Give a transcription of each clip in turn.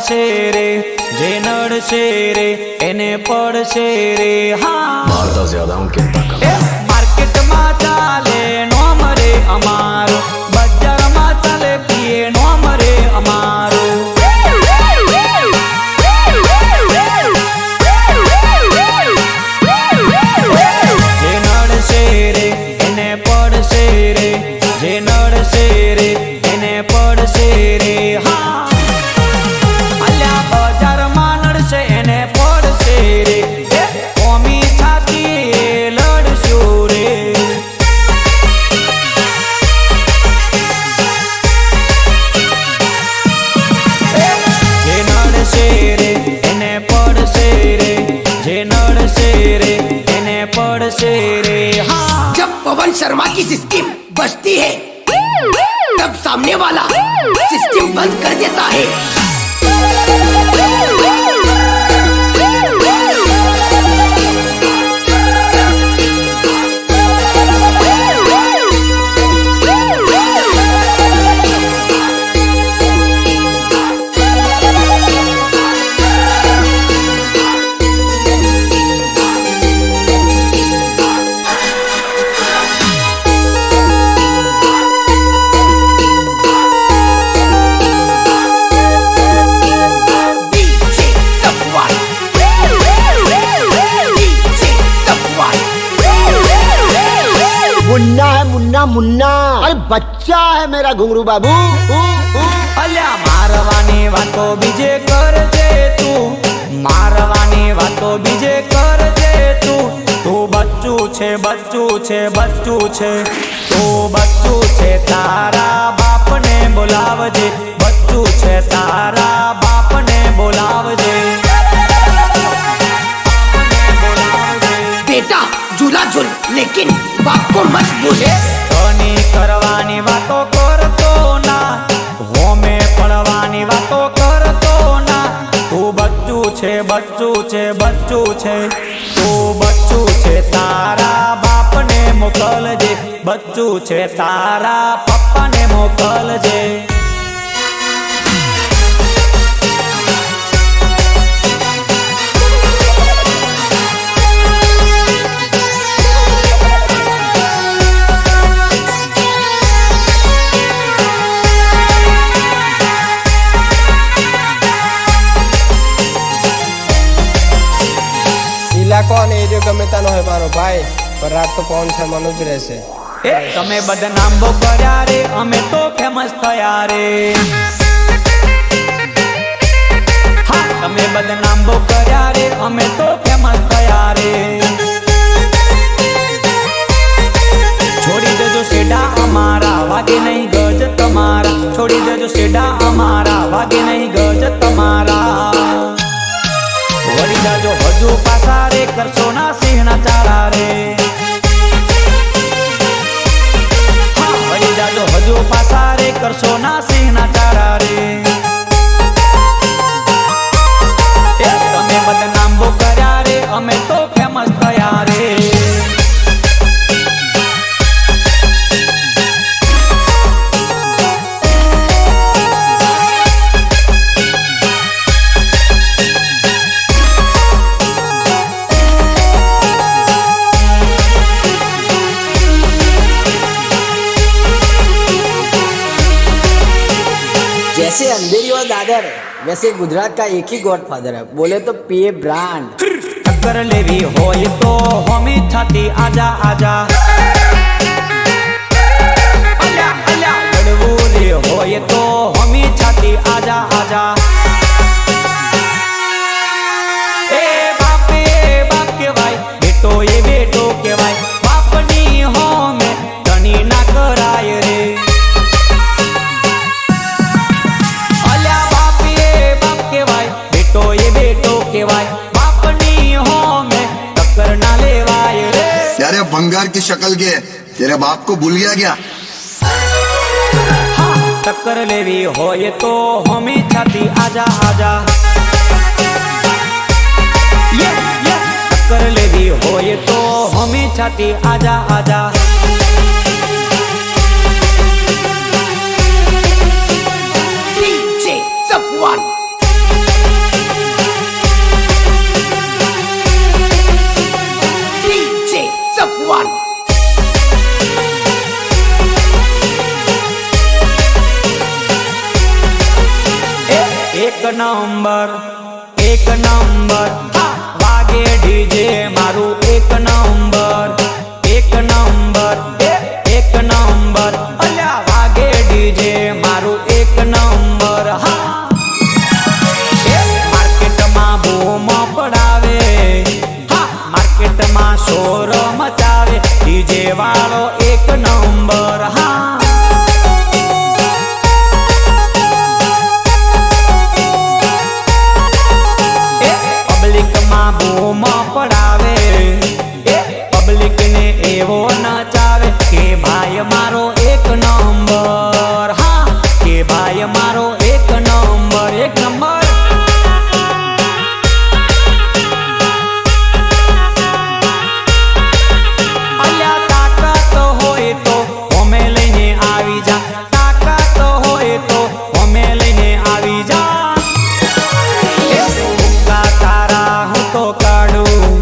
પડશે રે, જે નડશે રે એને પડશે રે। हाँ मारता ज्यादा हूँ कितना कम। मार्केट में चाले नोम रे अमारो, बजार में चाले पिए नोम रे अमारो। जे नड़से रे एने पड़से रे, जे नड़से रे एने पड़से रे। हाँ अल्या बजार में नड़से एने पड़से रे, कोमी छाती लड़शो रे। जे नड़से रे एने पड़से रे, जे नड़से रे एने पड़से रे। हाँ जब पवन शर्मा की सिस्टम बजती है तब सामने वाला सिस्टम बंद कर देता है। मुन्ना है मुन्ना मुन्ना, अरे बच्चा है मेरा घुंगरू बाबू। अल्या मारवानी वातो बीजे करजे तू, मारवानी वातो बीजे करजे तू। तू बच्चू छे बच्चू छे बच्चू छे, तू बच्चू छे तारा बाप ने बोलावजे, बच्चू छे तारा बाप ने बोलावजे। बेटा झूला झूल लेकिन बाप को मत भूले। धनी करवानी वातो करतो ना, होमे पड़वानी वातो करतो ना। तू बच्चू छे बच्चू छे बच्चू छे, तू बच्चू छे तारा बाप ने मोकलजे, बच्चू छे तारा पप्पा ने मोकलजे। कौन है जो गमे तानो है मारो भाई, पर रात तो पवन शर्मा नु ज रहशे। तमे बदनाम बो कर्या रे, अमे तो फेमस थया रे। हाँ तमे बदनाम बो कर्या रे, अमे तो फेमस थया रे। छोड़ी देजो सेडा अमारा, वागे नहीं गज तमारा। छोड़ी देजो सेडा अमारा, वागे नहीं गज तमारा। वरी जाजो हजू पासा रे, करशो ना सिंहना चारा रे। हाँ वरी जाजो हजू पासा रे, करशो ना सिंहना चारा रे। तमे बदनाम बो कर्या रे, अमे तो फेमस थया रे। जैसे अंधेरी और दादर है, वैसे गुजरात का एक ही गॉडफादर है, बोले तो पीए ब्रांड। टक्कर लेवी होय तो होमी छाती आजा आजा। अल्या अल्या लड़वू रे होय तो होमी छाती आजा आजा। ए बाप के भाई, बेटो ये बेटो के भाई। बापनी हो में धनी ना कराय रे। बेटो ये बेटो के भाई, बापनी हो में टक्कर ना लेवाय रे। यारे भंगार की शक्ल के तेरे बाप को भूल गया क्या? हाँ टक्कर लेवी होय तो होमी छाती आजा आजा। ये टक्कर लेवी होय तो होमी छाती आजा आजा। DJ Safwan। નંબર હા, વાગે ડીજે મારું એક નંબર અલ્યા વાગે ડીજે મારું એક નંબર હા માર્કેટમાં બૂમ પડાવે હા માર્કેટમાં શોર મચાવે ડીજે વાળો એક નંબર હા પબ્લિકમાં બૂમ પડાવે પબ્લિક ને એવો નચાવે કે ભાઈ મારો એક નંબર હા કે ભાઈ મારો એક નંબર અલ્યા તાકાત હોય તો અમે લઈને આવી જા તાકાત હોય તો અમે લઈને આવી જા ભૂકા તારા હું તો કાઢું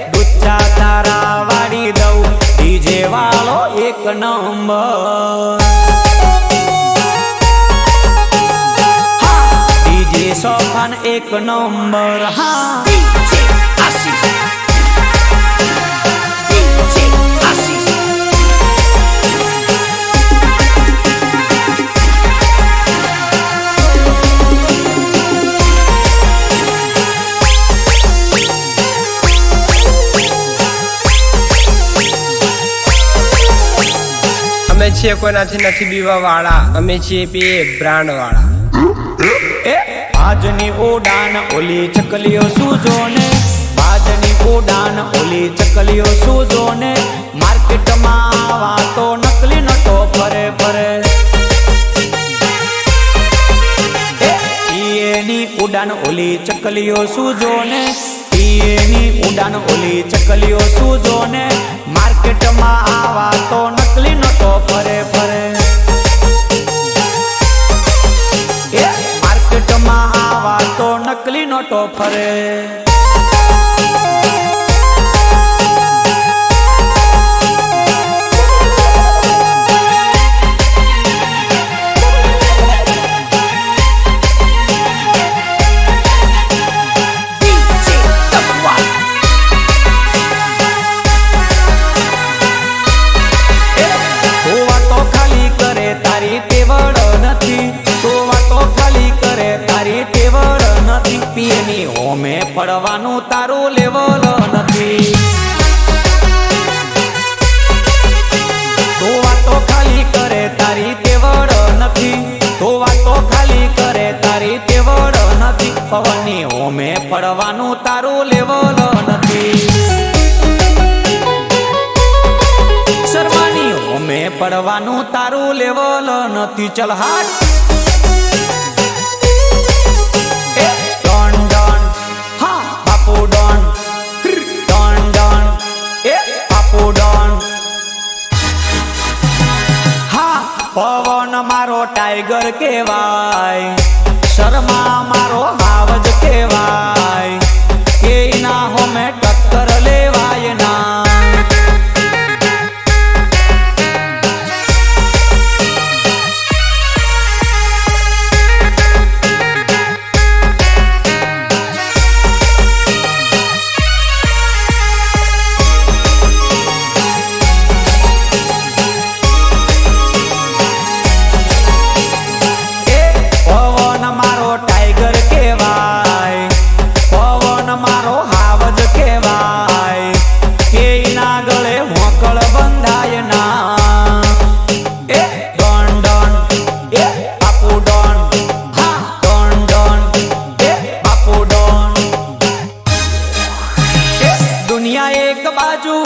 ડુચ્ચા તારા વાળી દઉં ડીજે વાળો એક નંબર ડીજે સોફાન એક નંબર હા DJ Assis. DJ Assis. અમે છીએ કોઈનાથી નથી બીવા વાળા, અમે છીએ પીએ બ્રાન્ડ વાળા. આજની ઉડાન ઓલી ચકલીઓ સૂજો ને બાજની ઉડાન ઓલી ચકલીઓ સૂજો ને માર્કેટમાં આવા તો નકલી નટો ફરે પીએની ઉડાન ઓલી ચકલીઓ સૂજો ને પીએની ઉડાન ઓલી ચકલીઓ સૂજો ને માર્કેટમાં આવા તો નકલી નટો ફરે માર્કેટમાં આવા તો નકલી નોટો ફરે DJ Safwan. તું વાતો ખાલી કરે તારી તેવડ નથી તું વાતો ખાલી કરે તારી તેવડ નથી પીએની હોમે પડવાનું તારું લેવલ નથી તું વાતો ખાલી કરે તારી તેવડ નથી તું વાતો ખાલી કરે તારી તેવડ નથી પવનની હોમે પડવાનું તારું લેવલ નથી શર્માની હોમે પડવાનું તારું લેવલ નથી ચલ હાટ ડોન ડોન હા બાપુ ડોન ડોન ડોન બાપુ ડોન હા પવન મારો ટાઈગર કહેવાય શર્મા મારો હાવજ કહેવાય કે ના હોમે ટક્કર લેવાય ના પવન મારો ટાઈગર કહેવાય પવન મારો હાવજ કહેવાય કે ના ગળે હોકળ બંધાય ના ડોન ડોન બાપુ ડોન હા ડોન ડોન બાપુ ડોન દુનિયા એક બાજુ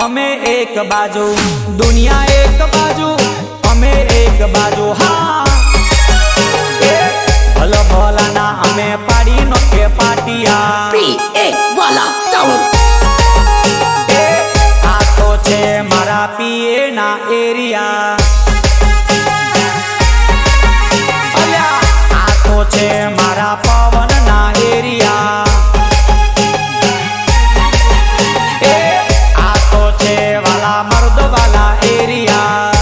અમે એક બાજુ દુનિયા એક બાજુ અમે એક બાજુ હા ભલ ભલાના અમે પાડી નોખે પાટિયા PA वाला sound. આ તો છે મારા પીએ ના એરિયા અલ્યા આ તો છે મારા પવન ના એરિયા આ તો છે વાલા મર્દ વાલા એરિયા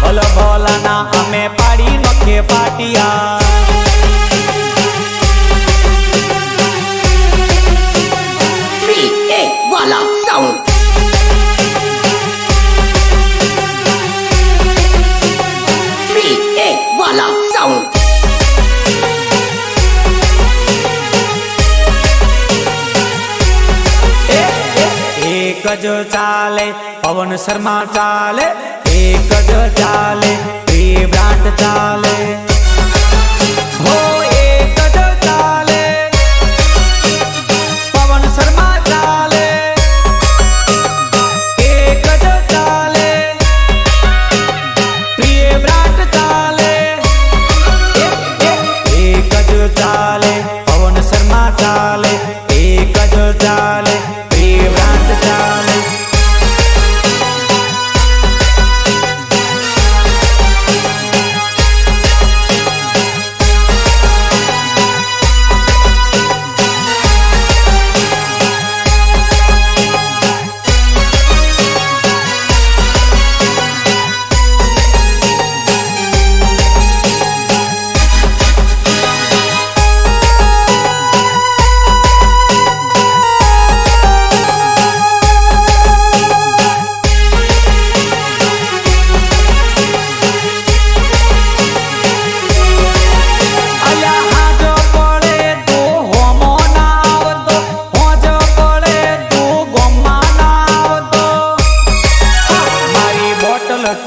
ભલ ભલાના અમે પાડી એક જ ચાલે પવન શર્મા ચાલે, એક જ ચાલે પ્રિય બ્રાન્ડ ચાલે, હો એક જ ચાલે પવન શર્મા ચાલે, એક જ ચાલે પ્રિય બ્રાન્ડ ચાલે, એક જ ચાલે પવન શર્મા ચાલે, એક જ ચાલે પ્રિય બ્રાન્ડ ચાલે.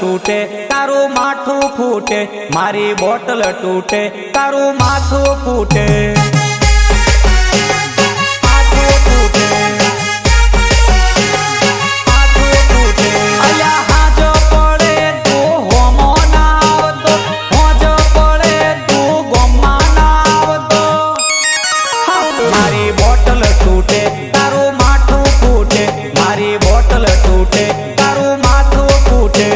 તૂટે તારું માથું ફૂટે, મારી બોટલ તૂટે તારું માથું ફૂટે, માથું ફૂટે, માથું ફૂટે. અલ્યા હાજો પડે તું હોમો ના આવતો, હોજો પડે તું ગોમમાં ના આવતો. મારી બોટલ તૂટે તારું માથું ફૂટે, મારી બોટલ તૂટે તારું માથું ફૂટે.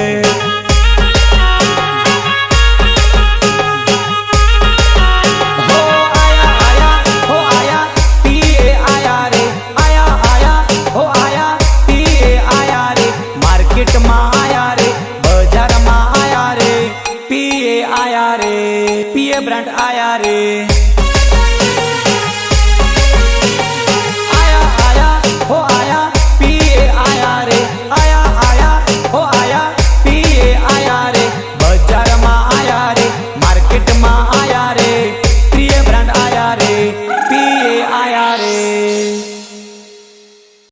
બ્રાન્ડ આયા રે.